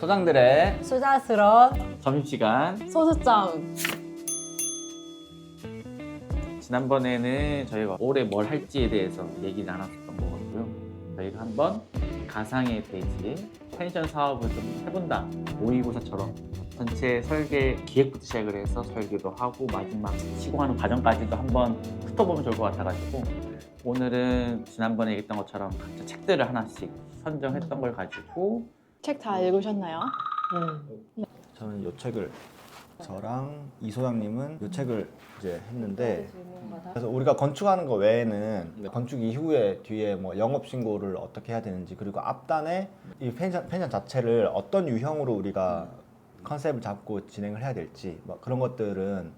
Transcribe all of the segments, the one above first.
소장들의 수다스러운 점심시간. 소수점. 지난번에는 저희가 올해 뭘 할지에 대해서 얘기 나눴었던 거고요. 저희가 한번 가상의 돼지 펜션 사업을 좀 해본다. 모의고사처럼 전체 설계 기획부터 시작을 해서 설계도 하고 마지막 시공하는 과정까지도 한번 훑어보면 좋을 것 같아가지고 오늘은 지난번에 얘기했던 것처럼 각자 책들을 하나씩 선정했던 걸 가지고 책 다 읽으셨나요? 저는 이 책을 저랑 이 소장님은 이 책을 이제 했는데 그래서 우리가 건축하는 거 외에는 건축 이후에 뒤에 뭐 영업 신고를 어떻게 해야 되는지 그리고 앞단에 이 펜션 자체를 어떤 유형으로 우리가 컨셉을 잡고 진행을 해야 될지 뭐 그런 것들은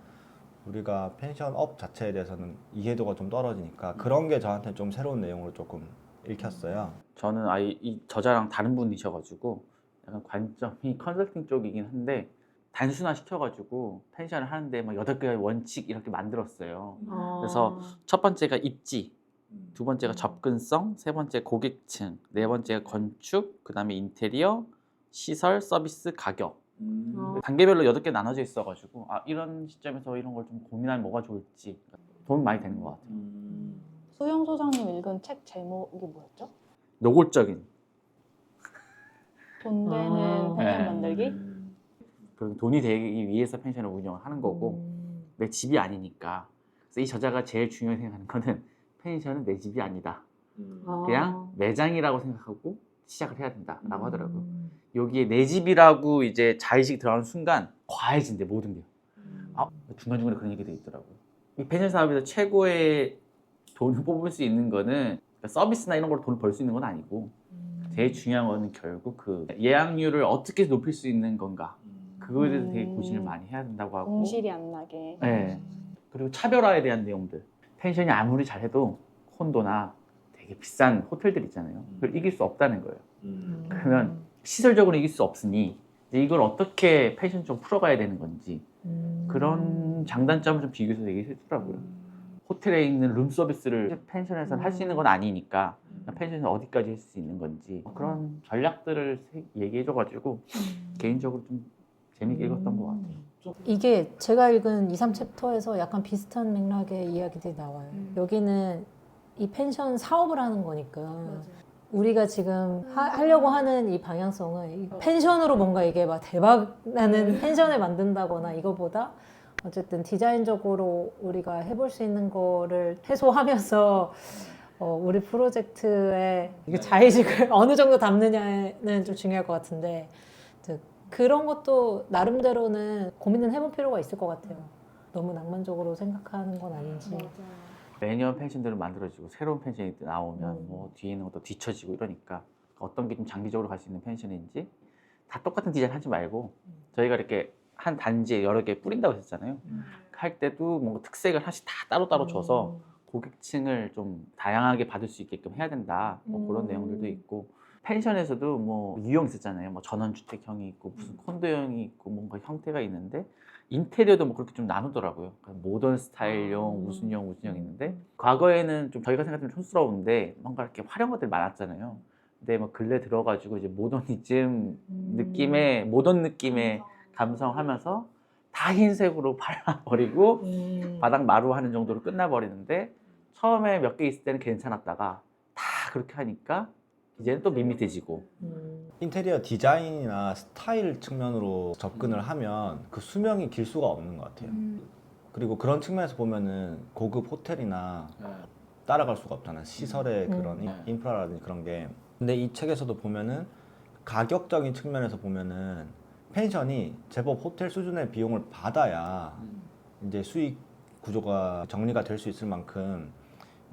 우리가 펜션업 자체에 대해서는 이해도가 좀 떨어지니까 그런 게 저한테 좀 새로운 내용으로 조금 읽혔어요. 저는 아예 이 저자랑 다른 분이셔가지고 약간 관점이 컨설팅 쪽이긴 한데 단순화 시켜가지고 펜션을 하는데 막 8개의 원칙 이렇게 만들었어요. 그래서 첫 번째가 입지, 두 번째가 접근성, 세 번째 고객층, 네 번째가 건축, 그 다음에 인테리어, 시설, 서비스, 가격. 단계별로 8개 나눠져 있어가지고 이런 시점에서 이런 걸 좀 고민하면 뭐가 좋을지 도움이 많이 되는 것 같아요. 소영 소장님 읽은 책 제목이 뭐였죠? 노골적인. 돈 되는 펜션 네. 만들기? 그리고 돈이 되기 위해서 펜션을 운영을 하는 거고 내 집이 아니니까. 그래서 이 저자가 제일 중요하게 생각하는 거는 펜션은 내 집이 아니다. 그냥 매장이라고 생각하고 시작을 해야 된다라고 하더라고요. 여기에 내 집이라고 이제 자의식이 들어가는 순간 과해진대 모든 게. 중간중간에 그런 얘기도 있더라고요. 이 펜션 사업에서 최고의 돈을 뽑을 수 있는 거는 서비스나 이런 걸로 돈을 벌 수 있는 건 아니고 제일 중요한 거는 결국 그 예약률을 어떻게 높일 수 있는 건가 그거에 대해서 되게 고민을 많이 해야 된다고 하고 공실이 안 나게. 네. 그리고 차별화에 대한 내용들. 펜션이 아무리 잘해도 콘도나 되게 비싼 호텔들 있잖아요. 그걸 이길 수 없다는 거예요. 그러면 시설적으로 이길 수 없으니 이제 이걸 어떻게 펜션 좀 풀어가야 되는 건지 그런 장단점을 좀 비교해서 얘기했더라고요. 호텔에 있는 룸 서비스를 펜션에서는 할 수 있는 건 아니니까 펜션에서 어디까지 할 수 있는 건지 그런 전략들을 얘기해줘가지고 개인적으로 좀 재밌게 읽었던 것 같아요. 이게 제가 읽은 2, 3챕터에서 약간 비슷한 맥락의 이야기들이 나와요. 여기는 이 펜션 사업을 하는 거니까 우리가 지금 하려고 하는 이 방향성은 이 펜션으로 뭔가 이게 막 대박 나는 펜션을 만든다거나 이거보다 어쨌든 디자인적으로 우리가 해볼 수 있는 거를 해소하면서 우리 프로젝트에 이게 자의식을 어느 정도 담느냐는 좀 중요할 것 같은데 그런 것도 나름대로는 고민은 해볼 필요가 있을 것 같아요. 너무 낭만적으로 생각하는 건 아닌지. 매년 펜션들을 만들어지고 새로운 펜션이 나오면 뭐 뒤에 있는 것도 뒤처지고 이러니까 어떤 게 좀 장기적으로 갈 수 있는 펜션인지 다 똑같은 디자인 하지 말고 저희가 이렇게 한 단지에 여러 개 뿌린다고 했잖아요. 할 때도 뭔가 특색을 하나씩 다 따로따로 줘서 고객층을 좀 다양하게 받을 수 있게끔 해야 된다. 뭐 그런 내용들도 있고 펜션에서도 뭐 유형 있었잖아요. 뭐 전원주택형이 있고 무슨 콘도형이 있고 뭔가 형태가 있는데 인테리어도 뭐 그렇게 좀 나누더라고요. 모던 스타일형, 무슨형 있는데 과거에는 좀 저희가 생각하면 촌스러운데 뭔가 이렇게 화려한 것들이 많았잖아요. 근데 뭐 근래 들어가지고 이제 모더니즘 느낌의 모던 느낌의 감성하면서 다 흰색으로 발라버리고 바닥 마루하는 정도로 끝나버리는데 처음에 몇 개 있을 때는 괜찮았다가 다 그렇게 하니까 이제는 또 밋밋해지고 인테리어 디자인이나 스타일 측면으로 접근을 하면 그 수명이 길 수가 없는 것 같아요. 그리고 그런 측면에서 보면은 고급 호텔이나 따라갈 수가 없잖아요. 시설의 그런 인프라라든지 그런 게. 근데 이 책에서도 보면은 가격적인 측면에서 보면은 펜션이 제법 호텔 수준의 비용을 받아야 이제 수익 구조가 정리가 될 수 있을 만큼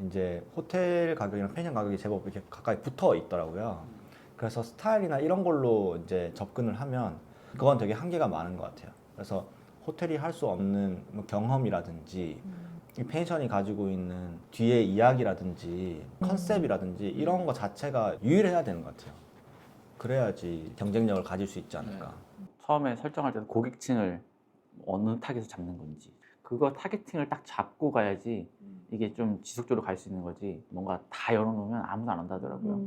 이제 호텔 가격이랑 펜션 가격이 제법 이렇게 가까이 붙어 있더라고요. 그래서 스타일이나 이런 걸로 이제 접근을 하면 그건 되게 한계가 많은 것 같아요. 그래서 호텔이 할 수 없는 뭐 경험이라든지 이 펜션이 가지고 있는 뒤에 이야기라든지 컨셉이라든지 이런 거 자체가 유일해야 되는 것 같아요. 그래야지 경쟁력을 가질 수 있지 않을까. 처음에 설정할 때도 고객층을 어느 타겟에서 잡는 건지 그거 타겟팅을 딱 잡고 가야지 이게 좀 지속적으로 갈 수 있는 거지 뭔가 다 열어놓으면 아무도 안 온다더라고요.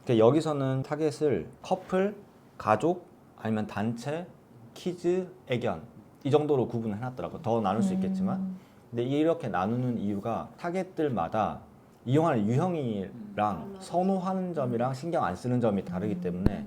그러니까 여기서는 타겟을 커플, 가족, 아니면 단체, 키즈, 애견 이 정도로 구분을 해놨더라고요. 더 나눌 수 있겠지만 근데 이렇게 나누는 이유가 타겟들마다 이용하는 유형이랑 선호하는 점이랑 신경 안 쓰는 점이 다르기 때문에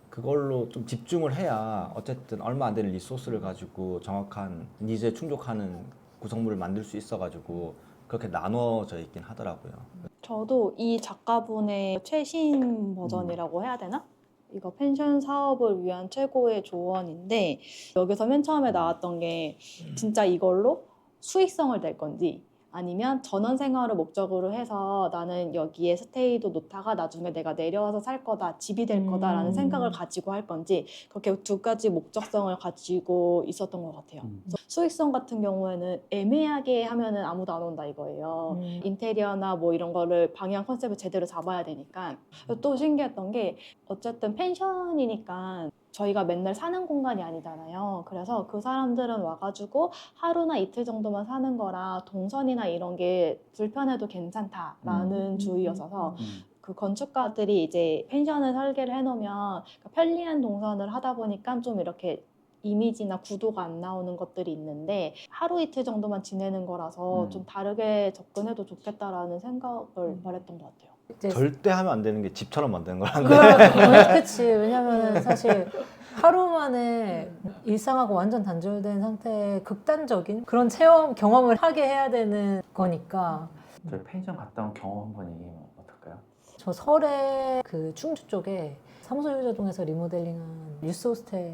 그걸로 좀 집중을 해야 어쨌든 얼마 안 되는 리소스를 가지고 정확한 니즈에 충족하는 구성물을 만들 수 있어가지고 그렇게 나눠져 있긴 하더라고요. 저도 이 작가분의 최신 버전이라고 해야 되나? 이거 펜션 사업을 위한 최고의 조언인데 여기서 맨 처음에 나왔던 게 진짜 이걸로 수익성을 낼 건지 아니면 전원 생활을 목적으로 해서 나는 여기에 스테이도 놓다가 나중에 내가 내려와서 살 거다, 집이 될 거다라는 생각을 가지고 할 건지 그렇게 두 가지 목적성을 가지고 있었던 것 같아요. 그래서 수익성 같은 경우에는 애매하게 하면은 아무도 안 온다 이거예요. 인테리어나 뭐 이런 거를 방향 컨셉을 제대로 잡아야 되니까. 또 신기했던 게 어쨌든 펜션이니까 저희가 맨날 사는 공간이 아니잖아요. 그래서 그 사람들은 와가지고 하루나 이틀 정도만 사는 거라 동선이나 이런 게 불편해도 괜찮다라는 주의였어서 그 건축가들이 이제 펜션을 설계를 해놓으면 편리한 동선을 하다 보니까 좀 이렇게 이미지나 구도가 안 나오는 것들이 있는데 하루 이틀 정도만 지내는 거라서 좀 다르게 접근해도 좋겠다라는 생각을 말했던 것 같아요. 절대 하면 안 되는 게 집처럼 만드는 거라는데 그치. 왜냐면 사실 하루 만에 일상하고 완전 단절된 상태의 극단적인 그런 체험, 경험을 하게 해야 되는 거니까. 저희 펜션 갔다 온 경험 한번 얘기하면 어떨까요? 저 설에 그 충주 쪽에 사무소 유자동에서 리모델링한 유스 호스텔에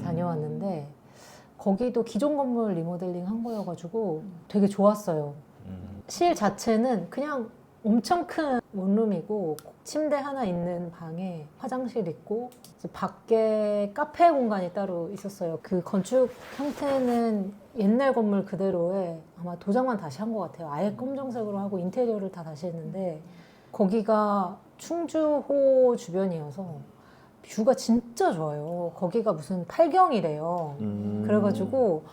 다녀왔는데 거기도 기존 건물 리모델링 한 거여가지고 되게 좋았어요. 실 자체는 그냥 엄청 큰 원룸이고 침대 하나 있는 방에 화장실 있고 이제 밖에 카페 공간이 따로 있었어요. 그 건축 형태는 옛날 건물 그대로에 아마 도장만 다시 한 것 같아요. 아예 검정색으로 하고 인테리어를 다 다시 했는데 거기가 충주호 주변이어서 뷰가 진짜 좋아요. 거기가 무슨 팔경이래요. 그래가지고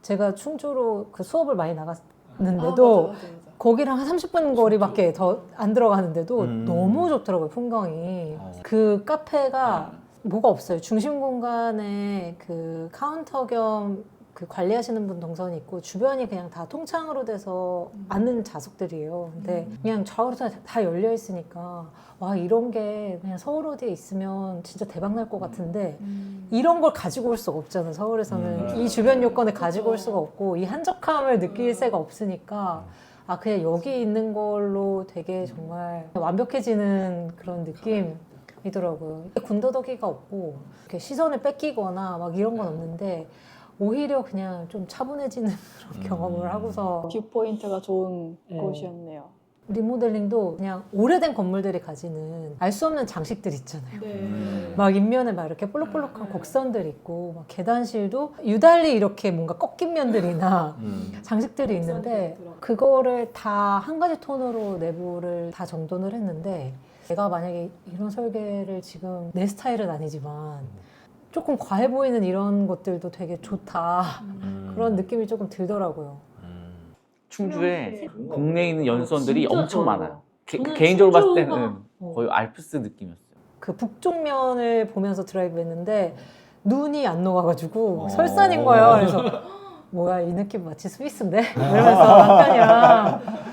제가 충주로 그 수업을 많이 나갔는데도 거기랑 한 30분 거리밖에 더 안 들어가는데도 너무 좋더라고요, 풍경이. 그 카페가 뭐가 없어요. 중심 공간에 그 카운터 겸 그 관리하시는 분 동선이 있고 주변이 그냥 다 통창으로 돼서 앉는 좌석들이에요. 근데 그냥 좌우로 다 열려 있으니까 와, 이런 게 그냥 서울 어디에 있으면 진짜 대박 날 것 같은데 이런 걸 가지고 올 수가 없잖아요. 서울에서는 이 주변 요건을 가지고 올 수가 없고 이 한적함을 느낄 새가 없으니까 아, 그냥 여기 있는 걸로 되게 정말 완벽해지는 그런 느낌이더라고요. 군더더기가 없고 이렇게 시선을 뺏기거나 막 이런 건 없는데 오히려 그냥 좀 차분해지는 그런 경험을 하고서 뷰포인트가 좋은 네. 곳이었네요. 리모델링도 그냥 오래된 건물들이 가지는 알 수 없는 장식들 있잖아요. 막 인면에 막 이렇게 볼록볼록한 곡선들 있고 막 계단실도 유달리 이렇게 뭔가 꺾인 면들이나 장식들이 있는데 그거를 다 한 가지 톤으로 내부를 다 정돈을 했는데 내가 만약에 이런 설계를 지금 내 스타일은 아니지만 조금 과해 보이는 이런 것들도 되게 좋다 그런 느낌이 조금 들더라고요. 충주에 국내에 있는 연수원들이 진짜 엄청 좋아요. 많아요. 저는 개인적으로 봤을 때는 충주가- 거의 알프스 느낌이었어요. 그 북쪽 면을 보면서 드라이브 했는데 눈이 안 녹아가지고 설산인 거예요. 그래서 뭐야, 이 느낌 마치 스위스인데? 이러면서 남편이랑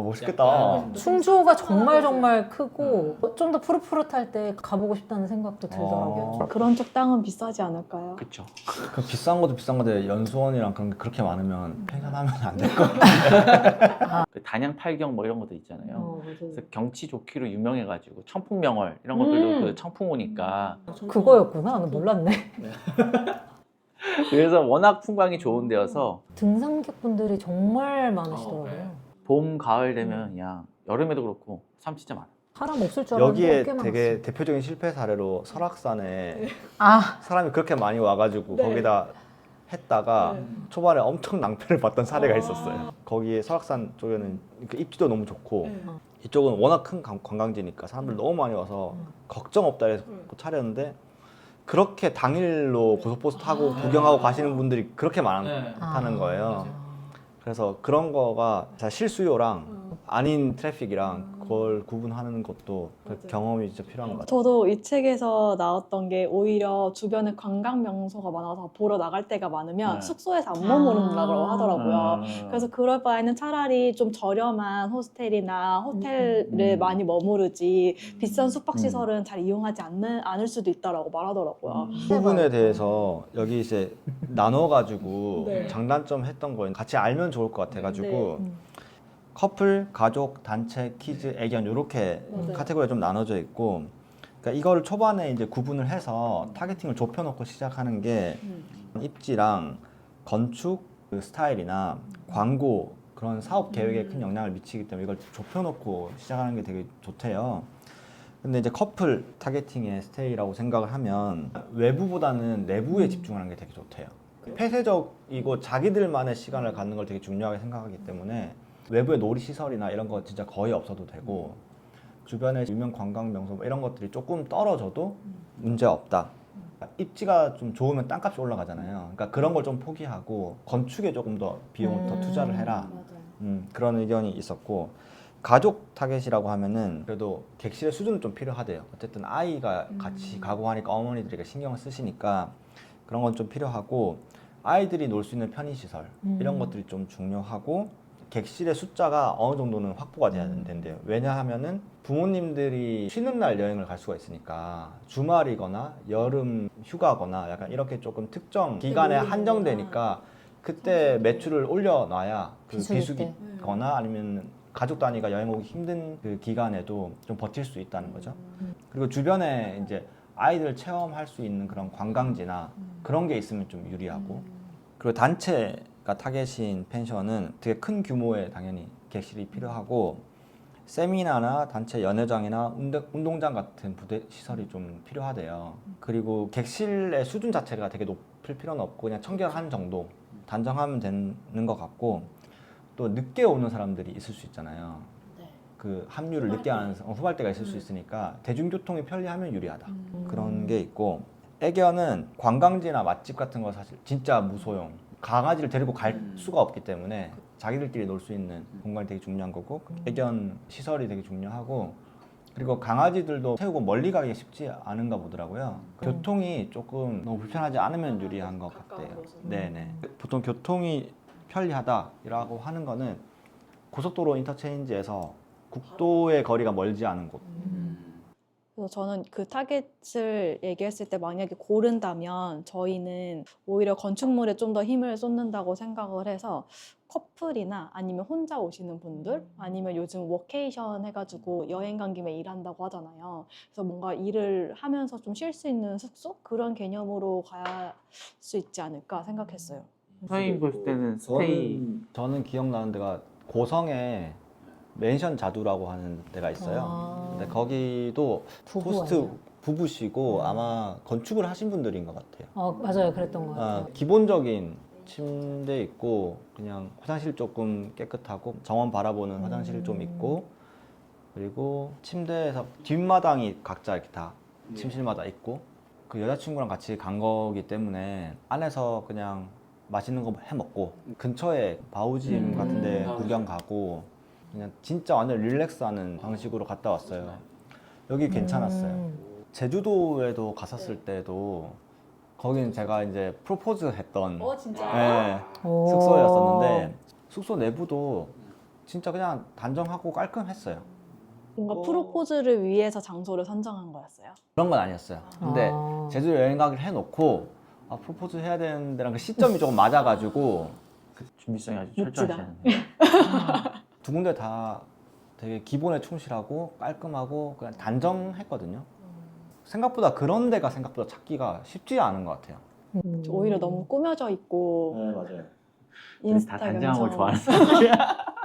멋있겠다. 충주가 정말 크고 좀 더 푸릇푸릇할 때 가보고 싶다는 생각도 들더라고요. 그런 쪽 땅은 비싸지 않을까요? 그렇죠. 그 비싼 것도 비싼 건데 연수원이랑 그런 게 그렇게 많으면 펜션하면 안 될 것 같아. 그 단양 팔경 뭐 이런 것도 있잖아요. 맞아요. 그래서 경치 좋기로 유명해가지고 청풍명월 이런 것들도 그 청풍 오니까 그거였구나. 나는 몰랐네. 그래서 워낙 풍광이 좋은 데여서 등산객분들이 정말 많으시더라고요. 봄, 가을 되면 그냥 여름에도 그렇고 사람 진짜 많아요. 사람 없을 줄 알았는데 여기에 꽤 되게 많았어요. 대표적인 실패 사례로 설악산에 아, 사람이 그렇게 많이 와가지고 거기다 했다가 초반에 엄청 낭패를 봤던 사례가 있었어요. 거기에 설악산 쪽에는 그 입지도 너무 좋고 이쪽은 워낙 큰 관광지니까 사람들 너무 많이 와서 걱정 없다 해서 차렸는데 그렇게 당일로 고속버스 타고 구경하고 가시는 분들이 그렇게 많다는 거예요. 그래서 그런 거가 실수요랑 아닌 트래픽이랑 그걸 구분하는 것도 그 맞아요. 경험이 진짜 필요한 것 같아요. 저도 이 책에서 나왔던 게 오히려 주변에 관광 명소가 많아서 보러 나갈 때가 많으면 네. 숙소에서 안 머무른다고 하더라고요. 음. 그래서 그럴 바에는 차라리 좀 저렴한 호스텔이나 호텔을 많이 머무르지 비싼 숙박시설은 잘 이용하지 않을 수도 있다라고 말하더라고요. 그 부분에 대해서 여기 이제 나눠가지고 네. 장단점 했던 거 같이 알면 좋을 것 같아가지고 네. 커플, 가족, 단체, 키즈, 애견 이렇게 맞아요. 카테고리가 좀 나눠져 있고 그러니까 이거를 초반에 이제 구분을 해서 타겟팅을 좁혀놓고 시작하는 게 입지랑 건축 그 스타일이나 광고 그런 사업 계획에 큰 영향을 미치기 때문에 이걸 좁혀놓고 시작하는 게 되게 좋대요. 근데 이제 커플 타겟팅의 스테이라고 생각을 하면 외부보다는 내부에 집중하는 게 되게 좋대요. 폐쇄적이고 자기들만의 시간을 갖는 걸 되게 중요하게 생각하기 때문에 외부의 놀이시설이나 이런 거 진짜 거의 없어도 되고 주변에 유명 관광 명소 뭐 이런 것들이 조금 떨어져도 문제 없다. 입지가 좀 좋으면 땅값이 올라가잖아요. 그러니까 그런 걸 좀 포기하고 건축에 조금 더 비용을 더 투자를 해라. 그런 의견이 있었고 가족 타겟이라고 하면은 그래도 객실의 수준은 좀 필요하대요. 어쨌든 아이가 같이 가고 하니까 어머니들이 신경을 쓰시니까 그런 건 좀 필요하고 아이들이 놀 수 있는 편의시설 이런 것들이 좀 중요하고 객실의 숫자가 어느 정도는 확보가 돼야 된대요. 왜냐하면은 부모님들이 쉬는 날 여행을 갈 수가 있으니까 주말이거나 여름 휴가거나 약간 이렇게 조금 특정 기간에 한정되니까 그때 매출을 올려놔야 그 비수기 때. 비수기거나 아니면 가족 단위가 여행 오기 힘든 그 기간에도 좀 버틸 수 있다는 거죠. 그리고 주변에 이제 아이들 체험할 수 있는 그런 관광지나 그런 게 있으면 좀 유리하고 그리고 단체가 타겟인 펜션은 되게 큰 규모의 당연히 객실이 필요하고 세미나나 단체 연회장이나 운동장 같은 부대 시설이 좀 필요하대요. 그리고 객실의 수준 자체가 되게 높을 필요는 없고 그냥 청결한 정도 단정하면 되는 것 같고 또 늦게 오는 사람들이 있을 수 있잖아요. 그 합류를 늦게 하는 후발대가 있을 수 있으니까 대중교통이 편리하면 유리하다. 그런 게 있고 애견은 관광지나 맛집 같은 거 사실 진짜 무소용. 강아지를 데리고 갈 수가 없기 때문에 자기들끼리 놀 수 있는 공간이 되게 중요한 거고 애견 시설이 되게 중요하고 그리고 강아지들도 태우고 멀리 가기 쉽지 않은가 보더라고요. 교통이 조금 너무 불편하지 않으면 유리한 것 같아요. 네네. 보통 교통이 편리하다라고 하는 거는 고속도로 인터체인지에서 국도의 거리가 멀지 않은 곳. 그래서 저는 그 타겟을 얘기했을 때 만약에 고른다면 저희는 오히려 건축물에 좀 더 힘을 쏟는다고 생각을 해서 커플이나 아니면 혼자 오시는 분들 아니면 요즘 워케이션 해가지고 여행 간 김에 일한다고 하잖아요. 그래서 뭔가 일을 하면서 좀 쉴 수 있는 숙소? 그런 개념으로 갈 수 있지 않을까 생각했어요. 선생님 보실 때는 스테이 저는 기억나는 데가 고성에 맨션 자두라고 하는 데가 있어요. 근데 거기도 부부 호스트 아니에요? 부부시고 아마 건축을 하신 분들인 것 같아요. 맞아요. 그랬던 것 같아요. 기본적인 침대 있고 그냥 화장실 조금 깨끗하고 정원 바라보는 화장실이 좀 있고 그리고 침대에서 뒷마당이 각자 이렇게 다 침실마다 있고 그 여자친구랑 같이 간 거기 때문에 안에서 그냥 맛있는 거 해 먹고 근처에 바우짐 같은 데 구경 가고 그냥 진짜 완전 릴렉스하는 방식으로 갔다 왔어요. 여기 괜찮았어요. 제주도에도 갔었을 때도 거기는 제가 이제 프로포즈 했던 네, 숙소였었는데 숙소 내부도 진짜 그냥 단정하고 깔끔했어요. 뭔가 프로포즈를 위해서 장소를 선정한 거였어요. 그런 건 아니었어요. 근데 제주도 여행 가기를 해놓고 프로포즈 해야 되는 데랑 그 시점이 조금 맞아가지고 준비성이 아주 멋지다. 철저하시네요. 두 군데 다 되게 기본에 충실하고 깔끔하고 그냥 단정했거든요. 생각보다 그런 데가 생각보다 찾기가 쉽지 않은 것 같아요. 오히려 너무 꾸며져 있고 맞아요. 다 인스타그램 단정한 걸 처럼. 좋아하는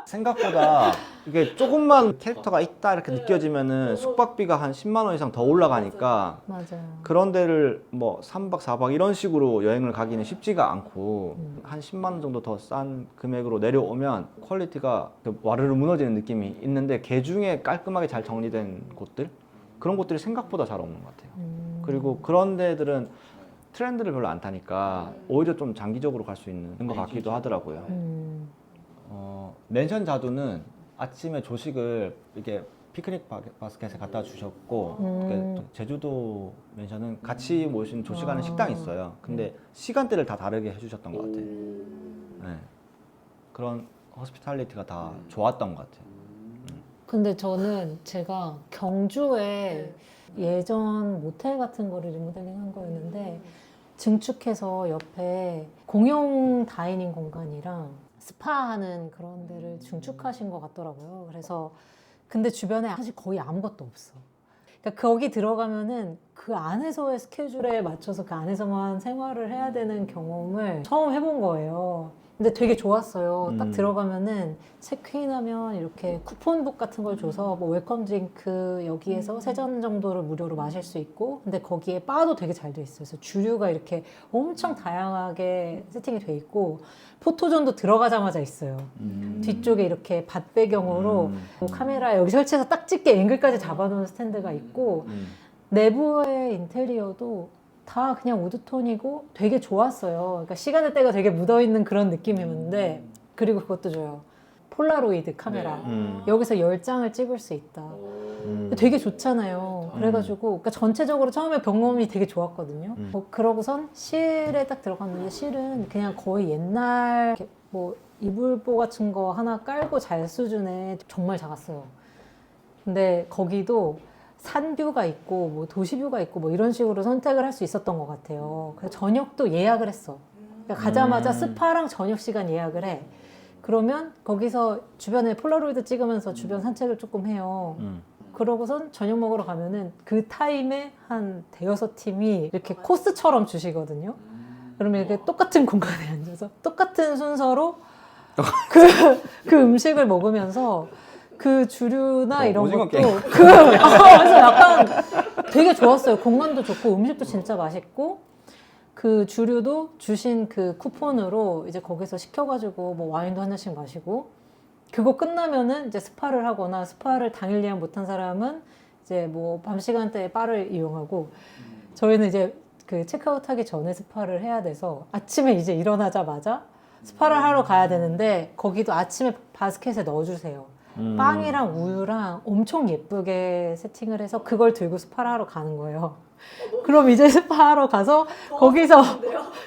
생각보다 이게 조금만 캐릭터가 있다 이렇게 느껴지면은 숙박비가 한 10만 원 이상 더 올라가니까 맞아요. 그런 데를 뭐 3박 4박 이런 식으로 여행을 가기는 쉽지가 않고 한 10만 원 정도 더 싼 금액으로 내려오면 퀄리티가 와르르 무너지는 느낌이 있는데 그 중에 깔끔하게 잘 정리된 곳들 그런 곳들이 생각보다 잘 없는 것 같아요. 그리고 그런 데들은 트렌드를 별로 안 타니까 오히려 좀 장기적으로 갈 수 있는 것 같기도 하더라고요. 맨션 자두는 아침에 조식을 이렇게 피크닉 바스켓에 갖다 주셨고 또 제주도 멘션은 같이 모신 조식하는 식당이 있어요. 근데 시간대를 다 다르게 해주셨던 것 같아요. 네. 그런 호스피탈리티가 다 좋았던 것 같아요. 근데 저는 제가 경주에 예전 모텔 같은 거를 리모델링 한 거였는데 증축해서 옆에 공용 다이닝 공간이랑 스파하는 그런 데를 증축하신 것 같더라고요. 그래서 근데 주변에 사실 거의 아무것도 없어. 그러니까 거기 들어가면은 그 안에서의 스케줄에 맞춰서 그 안에서만 생활을 해야 되는 경험을 처음 해본 거예요. 근데 되게 좋았어요. 딱 들어가면은 체크인하면 이렇게 쿠폰북 같은 걸 줘서 뭐 웰컴 드링크 여기에서 3잔 정도를 무료로 마실 수 있고, 근데 거기에 바도 되게 잘 돼 있어요. 그래서 주류가 이렇게 엄청 다양하게 세팅이 돼 있고, 포토존도 들어가자마자 있어요. 뒤쪽에 이렇게 밭 배경으로 뭐 카메라 여기 설치해서 딱 찍게 앵글까지 잡아놓은 스탠드가 있고, 내부의 인테리어도 다 그냥 우드톤이고 되게 좋았어요. 그러니까 시간의 때가 되게 묻어있는 그런 느낌이었는데, 그리고 그것도 줘요. 폴라로이드 카메라. 여기서 10장을 찍을 수 있다. 되게 좋잖아요. 그래가지고 그러니까 전체적으로 처음에 경험이 되게 좋았거든요. 그러고선 실에 딱 들어갔는데, 실은 그냥 거의 옛날 뭐 이불보 같은 거 하나 깔고 잘 수준의 정말 작았어요. 근데 거기도 산뷰가 있고 뭐 도시뷰가 있고 뭐 이런 식으로 선택을 할 수 있었던 것 같아요. 그래서 저녁도 예약을 했어. 그러니까 가자마자 스파랑 저녁 시간 예약을 해. 그러면 거기서 주변에 폴라로이드 찍으면서 주변 산책을 조금 해요. 그러고선 저녁 먹으러 가면은 그 타임에 한 대여섯 팀이 이렇게 코스처럼 주시거든요. 그러면 이렇게 똑같은 공간에 앉아서 똑같은 순서로 그 음식을 먹으면서 그 주류나 이런 오징어 것도 게임. 그래서 약간 되게 좋았어요. 공간도 좋고 음식도 진짜 맛있고, 그 주류도 주신 그 쿠폰으로 이제 거기서 시켜가지고 뭐 와인도 한 잔씩 마시고, 그거 끝나면은 이제 스파를 하거나, 스파를 당일 예약 못한 사람은 이제 뭐 밤 시간대에 바를 이용하고, 저희는 이제 그 체크아웃 하기 전에 스파를 해야 돼서 아침에 이제 일어나자마자 스파를 하러 가야 되는데, 거기도 아침에 바스켓에 넣어주세요. 빵이랑 우유랑 엄청 예쁘게 세팅을 해서 그걸 들고 스파를 하러 가는 거예요. 그럼 이제 스파하러 가서 거기서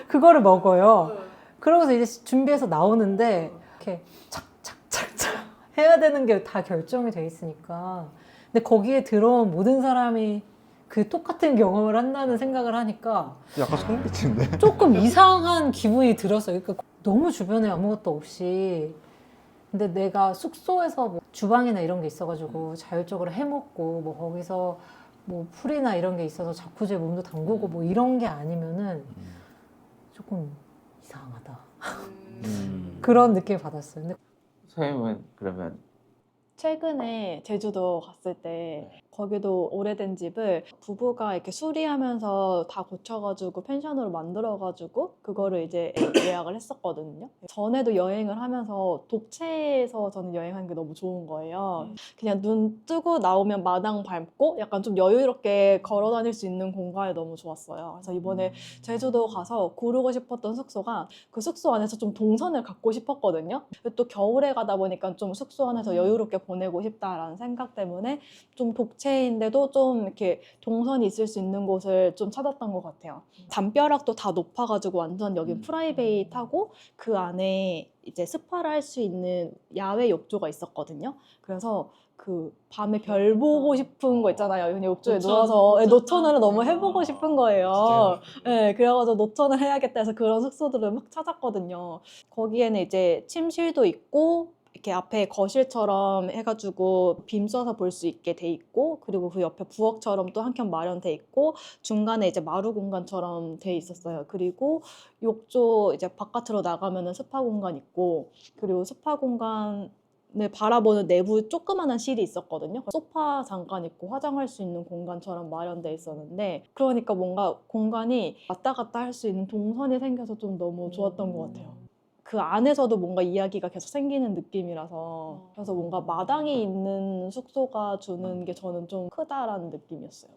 그거를 먹어요. 그러고서 이제 준비해서 나오는데 이렇게 착착착착 해야 되는 게 다 결정이 돼 있으니까. 근데 거기에 들어온 모든 사람이 그 똑같은 경험을 한다는 생각을 하니까 약간 소름 끼치는데? 조금 이상한 기분이 들었어요. 그러니까 너무 주변에 아무것도 없이. 근데 내가 숙소에서 뭐 주방이나 이런 게 있어가지고 자율적으로 해먹고, 뭐 거기서 뭐 풀이나 이런 게 있어서 자쿠지에 몸도 담그고 뭐 이런 게 아니면은 조금 이상하다. 그런 느낌을 받았어요. 근데 선생님은 그러면 최근에 제주도 갔을 때 거기도 오래된 집을 부부가 이렇게 수리하면서 다 고쳐가지고 펜션으로 만들어가지고 그거를 이제 예약을 했었거든요. 전에도 여행을 하면서 독채에서 저는 여행하는 게 너무 좋은 거예요. 그냥 눈 뜨고 나오면 마당 밟고 약간 좀 여유롭게 걸어 다닐 수 있는 공간이 너무 좋았어요. 그래서 이번에 제주도 가서 고르고 싶었던 숙소가 그 숙소 안에서 좀 동선을 갖고 싶었거든요. 또 겨울에 가다 보니까 좀 숙소 안에서 여유롭게 보내고 싶다라는 생각 때문에 좀 독채인데도 좀 이렇게 동선이 있을 수 있는 곳을 좀 찾았던 것 같아요. 담벼락도 다 높아가지고 완전 여기 프라이베이트하고 그 안에 이제 스파를 할 수 있는 야외 욕조가 있었거든요. 그래서 그 밤에 별 보고 싶은 거 있잖아요. 그냥 욕조에 누워서 노천을 너무 해보고 싶은 거예요. 네, 그래가지고 노천을 해야겠다 해서 그런 숙소들을 막 찾았거든요. 거기에는 이제 침실도 있고 이렇게 앞에 거실처럼 해가지고 빔 쏴서 볼 수 있게 돼 있고, 그리고 그 옆에 부엌처럼 또 한 켠 마련돼 있고, 중간에 이제 마루 공간처럼 돼 있었어요. 그리고 욕조 이제 바깥으로 나가면은 스파 공간 있고, 그리고 스파 공간을 바라보는 내부 조그마한 실이 있었거든요. 소파 잠깐 있고 화장할 수 있는 공간처럼 마련돼 있었는데, 그러니까 뭔가 공간이 왔다 갔다 할 수 있는 동선이 생겨서 좀 너무 좋았던 것 같아요. 그 안에서도 뭔가 이야기가 계속 생기는 느낌이라서, 그래서 뭔가 마당이 있는 숙소가 주는 게 저는 좀 크다라는 느낌이었어요.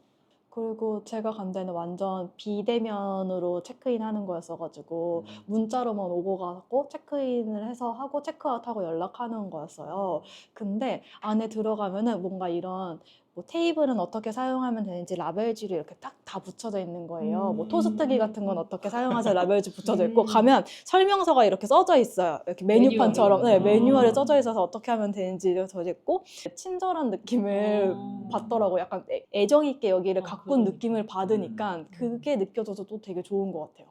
그리고 제가 간 데는 완전 비대면으로 체크인하는 거였어가지고 문자로만 오고 가고 체크인을 해서 하고 체크아웃하고 연락하는 거였어요. 근데 안에 들어가면은 뭔가 이런 뭐 테이블은 어떻게 사용하면 되는지 라벨지로 이렇게 딱 다 붙여져 있는 거예요. 뭐 토스트기 같은 건 어떻게 사용하세요 라벨지 붙여져 있고 가면 설명서가 이렇게 써져 있어요. 이렇게 메뉴판처럼 네, 매뉴얼에 써져 있어서 어떻게 하면 되는지 써져 있고 친절한 느낌을 받더라고. 약간 애정 있게 여기를 가꾼 느낌을 받으니까 그게 느껴져서 또 되게 좋은 것 같아요.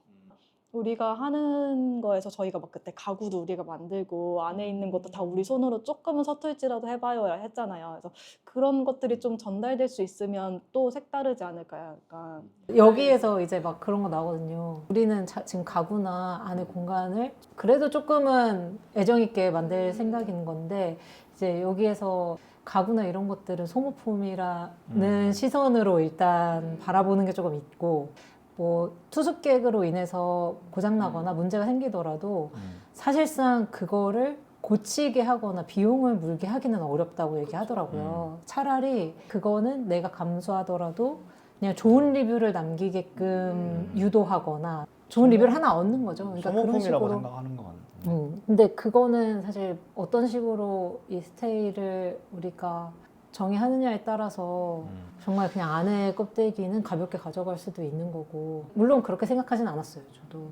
우리가 하는 거에서 저희가 막 그때 가구도 우리가 만들고 안에 있는 것도 다 우리 손으로 조금은 서툴지라도 해봐요 했잖아요. 그래서 그런 것들이 좀 전달될 수 있으면 또 색다르지 않을까요? 약간 여기에서 이제 막 그런 거 나거든요. 우리는 지금 가구나 안의 공간을 그래도 조금은 애정 있게 만들 생각인 건데 이제 여기에서 가구나 이런 것들은 소모품이라는 시선으로 일단 바라보는 게 조금 있고 뭐 투숙객으로 인해서 고장나거나 문제가 생기더라도 사실상 그거를 고치게 하거나 비용을 물게 하기는 어렵다고 얘기하더라고요. 차라리 그거는 내가 감수하더라도 그냥 좋은 리뷰를 남기게끔 유도하거나 좋은 리뷰를 하나 얻는 거죠. 그러니까 그런 소모품이라고 식으로. 생각하는 것 같아요. 근데 그거는 사실 어떤 식으로 이 스테이를 우리가 정의하느냐에 따라서 정말 그냥 안에 껍데기는 가볍게 가져갈 수도 있는 거고 물론 그렇게 생각하진 않았어요. 저도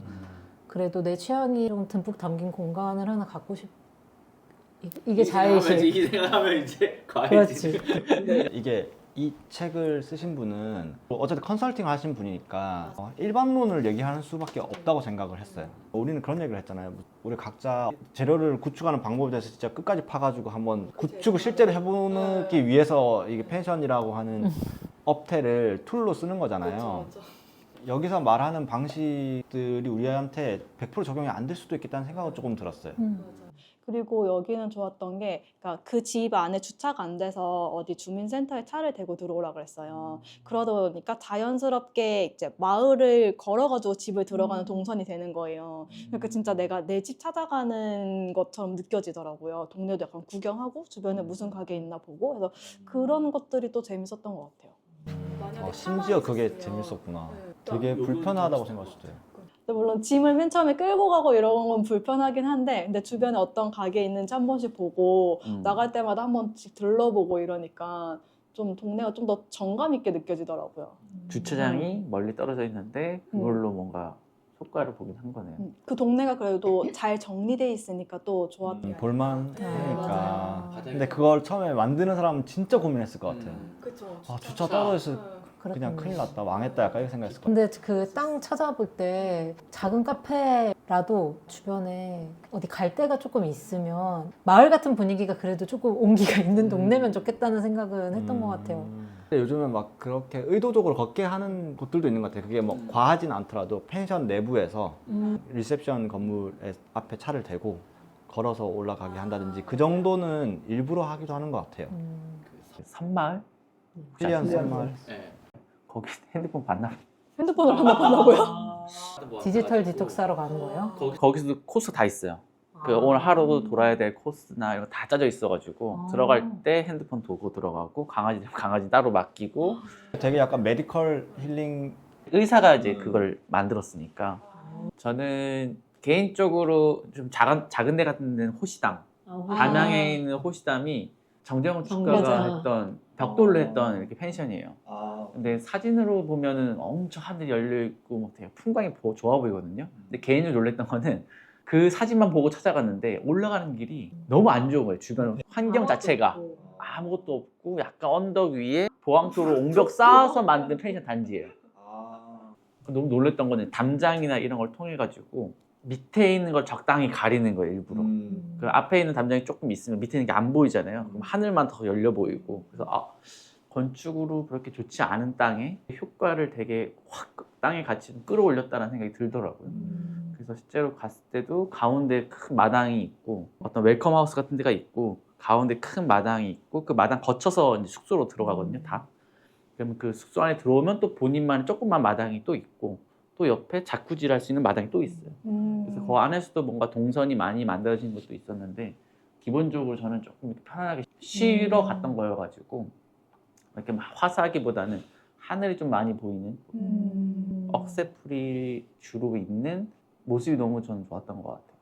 그래도 내 취향이 좀 듬뿍 담긴 공간을 하나 갖고 이게 자의식. 이 생각하면 이제 그렇지. 이게 이 책을 쓰신 분은 어쨌든 컨설팅 하신 분이니까 일반론을 얘기하는 수밖에 없다고 생각을 했어요. 우리는 그런 얘기를 했잖아요. 우리 각자 재료를 구축하는 방법에 대해서 진짜 끝까지 파가지고 한번 구축을 실제로 해보기 위해서 이게 펜션이라고 하는 업태를 툴로 쓰는 거잖아요. 여기서 말하는 방식들이 우리한테 100% 적용이 안 될 수도 있겠다는 생각은 조금 들었어요. 그리고 여기는 좋았던 게 그 집 안에 주차가 안 돼서 어디 주민센터에 차를 대고 들어오라 그랬어요. 그러다 보니까 자연스럽게 이제 마을을 걸어가지고 집을 들어가는 동선이 되는 거예요. 그러니까 진짜 내가 내 집 찾아가는 것처럼 느껴지더라고요. 동네도 약간 구경하고 주변에 무슨 가게 있나 보고 그래서 그런 것들이 또 재밌었던 것 같아요. 심지어 그게 재밌었구나. 되게 불편하다고 생각했어요. 근데 물론 짐을 맨 처음에 끌고 가고 이런 건 불편하긴 한데 근데 주변에 어떤 가게 있는지 한 번씩 보고 나갈 때마다 한 번씩 들러보고 이러니까 좀 동네가 좀 더 정감 있게 느껴지더라고요. 주차장이 멀리 떨어져 있는데 그걸로 뭔가 효과를 보긴 한 거네요. 그 동네가 그래도 잘 정리돼 있으니까 또 좋았던 볼만하니까. 맞아. 근데 그걸 처음에 만드는 사람은 진짜 고민했을 것 같아요. 그쵸. 아, 주차 떨어져서 그냥 큰일 났다, 망했다 약간 이렇게 생각했을 것 같아요. 근데 그 땅 찾아볼 때 작은 카페라도 주변에 어디 갈 데가 조금 있으면 마을 같은 분위기가 그래도 조금 온기가 있는 동네면 좋겠다는 생각은 했던 것 같아요. 근데 요즘은 막 그렇게 의도적으로 걷게 하는 곳들도 있는 것 같아요. 그게 뭐 과하진 않더라도 펜션 내부에서 리셉션 건물 앞에 차를 대고 걸어서 올라가게 한다든지 그 정도는 일부러 하기도 하는 것 같아요. 산마을? 필리안 산마을. 거기 핸드폰 봤나? 핸드폰으로 하나 본다고요? 디지털 디톡스 하러 가는 거예요? 거기서도 코스 다 있어요. 그 오늘 하루 돌아야 될 코스나 이런 거 다 짜져 있어가지고 들어갈 때 핸드폰 두고 들어가고 강아지 따로 맡기고 되게 약간 메디컬 힐링. 의사가 이제 그걸 만들었으니까 저는 개인적으로 좀 작은 데 같은 데는 호시담 담양에 있는 호시담이 정재원 축가가 맞아요. 했던 벽돌로 했던 이렇게 펜션이에요. 근데 사진으로 보면은 엄청 하늘이 열려 있고 막 되게 풍광이 좋아 보이거든요. 근데 개인적으로 놀랬던 거는 그 사진만 보고 찾아갔는데 올라가는 길이 너무 안 좋은 거예요. 주변 환경 자체가 아무것도 없고 약간 언덕 위에 보강토로 옹벽 쌓아서 만든 펜션 단지예요. 너무 놀랬던 거는 담장이나 이런 걸 통해 가지고 밑에 있는 걸 적당히 가리는 거예요, 일부러. 그 앞에 있는 담장이 조금 있으면 밑에 있는 게 안 보이잖아요. 그럼 하늘만 더 열려 보이고. 그래서 건축으로 그렇게 좋지 않은 땅에 효과를 되게 확 땅의 가치를 끌어올렸다는 생각이 들더라고요. 그래서 실제로 갔을 때도 가운데 큰 마당이 있고 어떤 웰컴 하우스 같은 데가 있고 가운데 큰 마당이 있고 그 마당 거쳐서 이제 숙소로 들어가거든요, 다. 그러면 그 숙소 안에 들어오면 또 본인만의 조그만 마당이 또 있고 또 옆에 자쿠지를 할 수 있는 마당이 또 있어요. 그래서 그 안에서도 뭔가 동선이 많이 만들어진 것도 있었는데 기본적으로 저는 조금 편안하게 쉬러 갔던 거여가지고 이렇게 막 화사하기보다는 하늘이 좀 많이 보이는 억새풀이 주로 있는 모습이 너무 저는 좋았던 것 같아요.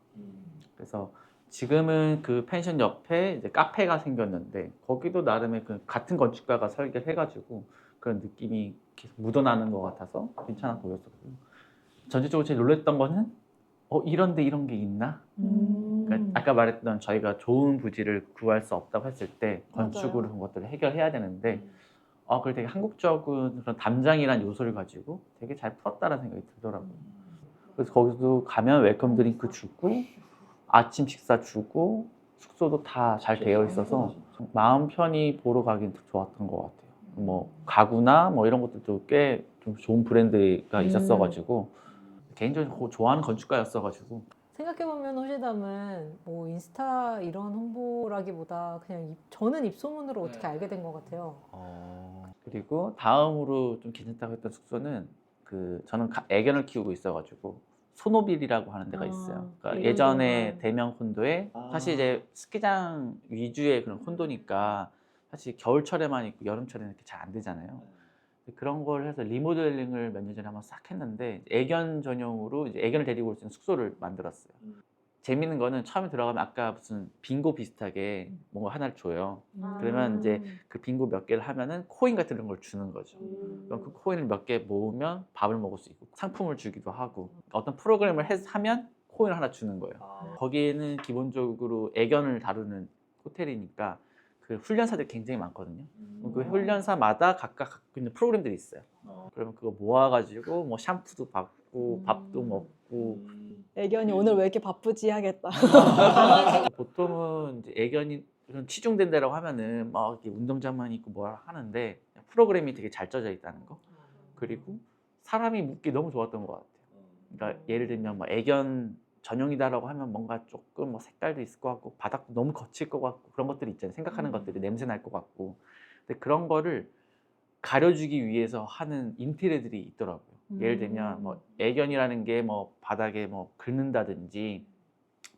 그래서 지금은 그 펜션 옆에 이제 카페가 생겼는데 거기도 나름의 그 같은 건축가가 설계를 해가지고 그런 느낌이 계속 묻어나는 것 같아서 괜찮아 보였었고요. 전체적으로 제일 놀랬던 거는 이런데 이런 게 있나? 그러니까 아까 말했던 저희가 좋은 부지를 구할 수 없다고 했을 때 건축으로 맞아요. 그런 것들을 해결해야 되는데 그걸 되게 한국적인 그런 담장이라는 요소를 가지고 되게 잘 풀었다는 생각이 들더라고요. 그래서 거기도 가면 웰컴 드링크 주고 아침 식사 주고 숙소도 다 잘 되어 있어서 마음 편히 보러 가긴 좋았던 것 같아요. 뭐 가구나 뭐 이런 것들도 꽤 좀 좋은 브랜드가 있었어가지고 개인적으로 좋아하는 건축가였어가지고 생각해보면 호시담은 뭐 인스타 이런 홍보라기보다 그냥 저는 입소문으로 어떻게 알게 된 것 같아요. 그리고 다음으로 좀 괜찮다고 했던 숙소는 그 저는 애견을 키우고 있어가지고 소노빌이라고 하는 데가 있어요. 그러니까 예전에 대명 콘도에 사실 이제 스키장 위주의 그런 콘도니까 사실 겨울철에만 있고 여름철에는 이렇게 잘 안 되잖아요. 그런 걸 해서 리모델링을 몇 년 전에 한번 싹 했는데 애견 전용으로 이제 애견을 데리고 올 수 있는 숙소를 만들었어요. 재밌는 거는 처음에 들어가면 아까 무슨 빙고 비슷하게 뭔가 하나를 줘요. 그러면 이제 그 빙고 몇 개를 하면은 코인 같은 걸 주는 거죠. 그럼 그 코인을 몇 개 모으면 밥을 먹을 수 있고 상품을 주기도 하고 어떤 프로그램을 하면 코인을 하나 주는 거예요. 거기에는 기본적으로 애견을 다루는 호텔이니까 그 훈련사들이 굉장히 많거든요. 그 훈련사마다 각각 갖고 있는 프로그램들이 있어요. 그러면 그거 모아가지고 뭐 샴푸도 받고 밥도 먹고 애견이 오늘 왜 이렇게 바쁘지 하겠다. 보통은 이제 애견이 그런 치중된 데라고 하면은 막 이렇게 운동장만 있고 뭐라 하는데 프로그램이 되게 잘 짜져 있다는 거. 그리고 사람이 묵기 너무 좋았던 것 같아요. 그러니까 예를 들면 뭐 애견 전용이다라고 하면 뭔가 조금 뭐 색깔도 있을 것 같고 바닥도 너무 거칠 것 같고 그런 것들이 있잖아요. 생각하는 것들이 냄새 날 것 같고. 근데 그런 거를 가려주기 위해서 하는 인테리어들이 있더라고요. 예를 들면 뭐 애견이라는 게 뭐 바닥에 뭐 긁는다든지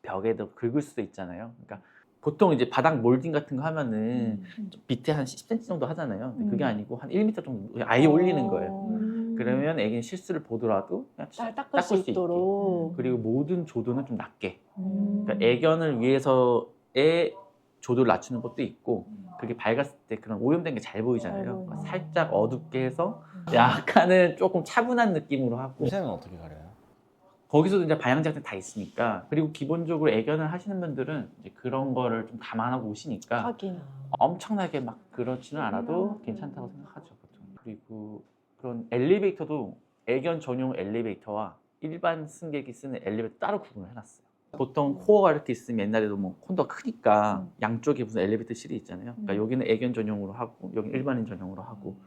벽에도 긁을 수도 있잖아요. 그러니까 보통 이제 바닥 몰딩 같은 거 하면은 좀 밑에 한 10cm 정도 하잖아요. 근데 그게 아니고 한 1m 정도 아예 올리는 거예요. 그러면 애견이 실수를 보더라도 그냥 잘 닦을 수 있게. 있도록. 그리고 모든 조도는 좀 낮게. 그러니까 애견을 위해서의 조도를 낮추는 것도 있고 그게 밝았을 때 그런 오염된 게 잘 보이잖아요. 잘 보이네. 살짝 어둡게 해서 약간은 조금 차분한 느낌으로 하고 요새는 어떻게 가려요? 거기서도 이제 방향제 다 있으니까 그리고 기본적으로 애견을 하시는 분들은 이제 그런 거를 좀 감안하고 오시니까 하긴. 엄청나게 막 그렇지는 않아도 괜찮다고 생각하죠 보통. 그리고 그런 엘리베이터도 애견 전용 엘리베이터와 일반 승객이 쓰는 엘리베이터 따로 구분을 해놨어요. 보통 코어가 이렇게 있으면 옛날에도 뭐 콘도가 크니까 양쪽에 무슨 엘리베이터실이 있잖아요. 그러니까 여기는 애견 전용으로 하고 여기는 일반인 전용으로 하고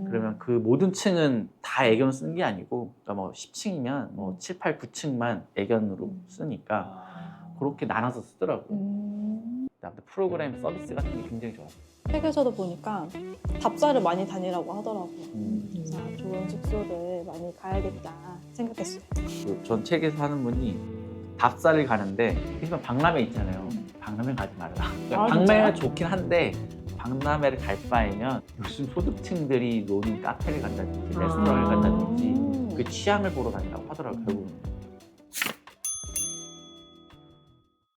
그러면 그 모든 층은 다 애견을 쓰는 게 아니고 그러니까 뭐 10층이면 뭐 7, 8, 9층만 애견으로 쓰니까 그렇게 나눠서 쓰더라고요. 그다음에 프로그램 서비스 같은 게 굉장히 좋아요. 책에서도 보니까 답사를 많이 다니라고 하더라고요. 그래서 좋은 숙소를 많이 가야겠다 생각했어요. 전 책에서 하는 분이 답사를 가는데 하지만 박람회 있잖아요. 박람회 가지 말라. 그러니까 박람회가 좋긴 한데 박람회를 갈 바에면 요즘 소득층들이 노는 카페를 간다든지 레스토랑을 간다든지 그 취향을 보러 다니라고 하더라고요. 결국은.